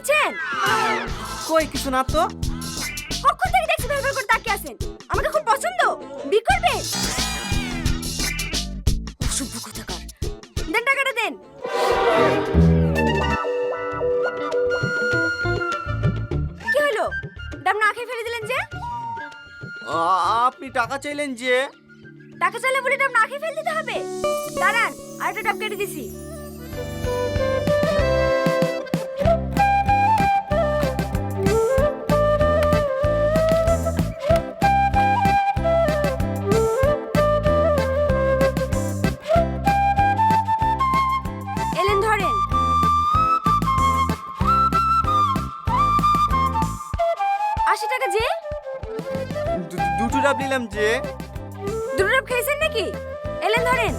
দেখছেন? কই কিছু না তো। কখন থেকে দেখছি ভেবে করে তাকিয়ে আছেন? আমাকে খুব পছন্দ, বিয়ে করবেন? অসভ্য কোথাকার। দেন টাকাটা দেন। কি হলো? দাম না খেয়ে ফেলে দিলেন যে? আপনি টাকা চাইলেন যে? টাকা চাইলে বলে ডাব না খেয়ে ফেলে দিতে হবে? দাঁড়ান, আরেকটা ডাব কেটে দিছি। এলেন ধরেন। ৳৮০ যে? দুটো ডাব নিলাম যে। দুটো ডাব খেয়েছেন নাকি? এলেন ধরেন।